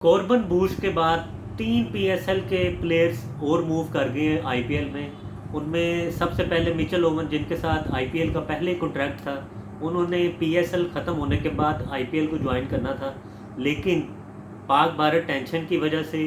Carbon बूश के बाद 3 पीएसएल के प्लेयर्स और मूव कर गए हैं आईपीएल में। उनमें सबसे पहले मिचेल ओवन, जिनके साथ आईपीएल का पहले कॉन्ट्रैक्ट था। उन्होंने पीएसएल ख़त्म होने के बाद आईपीएल को ज्वाइन करना था, लेकिन पाक भारत टेंशन की वजह से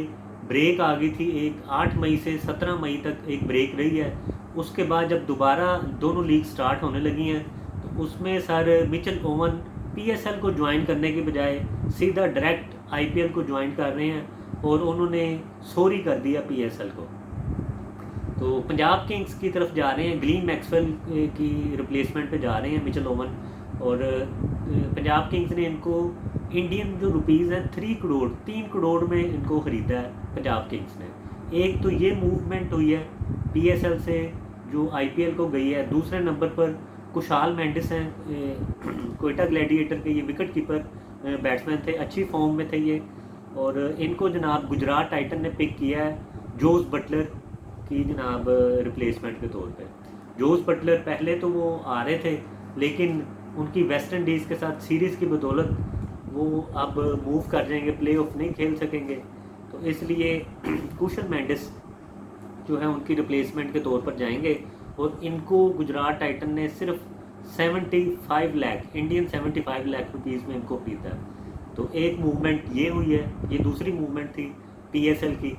ब्रेक आ गई थी। एक 8 मई से 17 मई तक एक ब्रेक रही है। उसके बाद जब दोबारा दोनों लीग स्टार्ट होने लगी हैं तो उसमें सर मिचेल ओवन पीएसएल को ज्वाइन करने के बजाय सीधा डायरेक्ट आईपीएल को ज्वाइन कर रहे हैं और उन्होंने सॉरी कर दिया पीएसएल को। तो पंजाब किंग्स की तरफ जा रहे हैं, ग्लेन मैक्सवेल की रिप्लेसमेंट पे जा रहे हैं मिचेल ओवन। और पंजाब किंग्स ने इनको इंडियन जो रुपीज़ हैं 3 करोड़ में इनको ख़रीदा है पंजाब किंग्स ने। एक तो ये मूवमेंट हुई है पीएसएल से जो आईपीएल को गई है। दूसरे नंबर पर कुशाल मेंडिस हैं, कोयटा ग्लैडिएटर के ये विकेट कीपर बैट्समैन थे, अच्छी फॉर्म में थे ये। और इनको जनाब गुजरात टाइटन ने पिक किया है जोस बटलर की जनाब रिप्लेसमेंट के तौर पे। जोस बटलर पहले तो वो आ रहे थे, लेकिन उनकी वेस्ट इंडीज़ के साथ सीरीज़ की बदौलत वो अब मूव कर जाएंगे, प्ले ऑफ नहीं खेल सकेंगे। तो इसलिए कुशल मेंडिस जो है उनकी रिप्लेसमेंट के तौर पर जाएंगे। और इनको गुजरात टाइटन ने सिर्फ 75 लाख इंडियन 75 लाख रुपीज़ में इनको खरीदा। तो एक मूवमेंट ये हुई है। ये दूसरी मूवमेंट थी पीएसएल की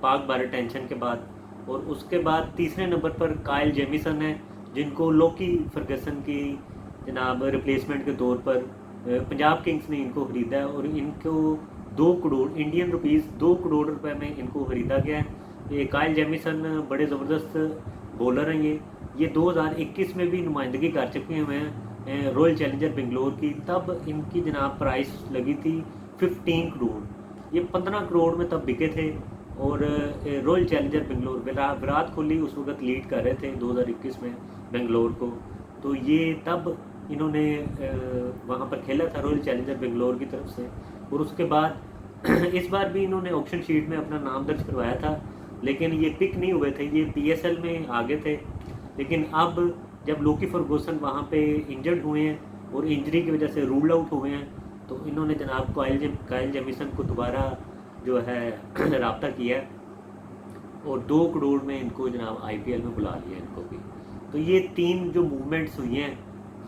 पाक भारत टेंशन के बाद। और उसके बाद तीसरे नंबर पर काइल जेमिसन है, जिनको लोकी फर्गसन की जनाब रिप्लेसमेंट के तौर पर पंजाब किंग्स ने इनको ख़रीदा है। और इनको 2 करोड़ इंडियन रुपीज़ 2 करोड़ रुपए में इनको ख़रीदा गया है। ये काइल जेमिसन बड़े ज़बरदस्त बॉलर हैं। ये 2021 में भी नुमाइंदगी कर चुके हुए हैं रॉयल चैलेंजर बेंगलोर की। तब इनकी जनाब प्राइस लगी थी 15 करोड़। ये 15 करोड़ में तब बिके थे। और रॉयल चैलेंजर बेंगलोर विराट कोहली उस वक्त लीड कर रहे थे 2021 में बेंगलोर को। तो ये तब इन्होंने वहाँ पर खेला था रॉयल चैलेंजर बेंगलोर की तरफ से। और उसके बाद इस बार भी इन्होंने ऑक्शन शीट में अपना नाम दर्ज करवाया था, लेकिन ये पिक नहीं हुए थे, ये पीएसएल में आगे थे। लेकिन अब जब लोकी फर्गूसन वहाँ पे इंजर्ड हुए हैं और इंजरी की वजह से रूल आउट हुए हैं, तो इन्होंने जनाब काइल जेमिसन को दोबारा जो है रब्ता किया और 2 करोड़ में इनको जनाब आईपीएल में बुला लिया इनको भी। तो ये 3 जो मूवमेंट्स हुई हैं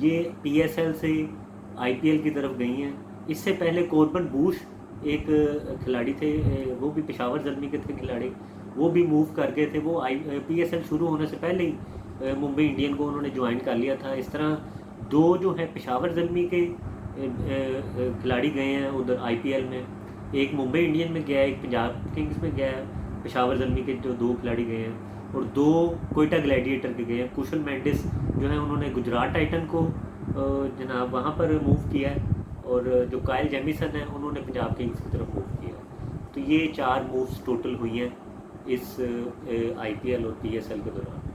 ये पीएसएल से आईपीएल की तरफ गई हैं। इससे पहले कॉर्बन बूश एक खिलाड़ी थे, वो भी पेशावर ज़ल्मी के थे खिलाड़ी, वो भी मूव कर गए थे। वो पीएसएल शुरू होने से पहले ही मुंबई इंडियन को उन्होंने ज्वाइन कर लिया था। इस तरह 2 जो है पेशावर ज़ल्मी के खिलाड़ी गए हैं उधर आईपीएल में। एक मुंबई इंडियन में गया है, एक पंजाब किंग्स में गया है। पेशावर ज़ल्मी के जो 2 खिलाड़ी गए हैं और 2 कोयटा ग्लैडिएटर के गए हैं। कुशल मेंडिस जो है उन्होंने गुजरात टाइटन को जनाब वहाँ पर मूव किया है। और जो काइल जेमिसन है उन्होंने पंजाब किंग्स की तरफ मूव किया है। तो ये 4 मूव्स टोटल हुई हैं इस आईपीएल और पीएसएल के दौरान।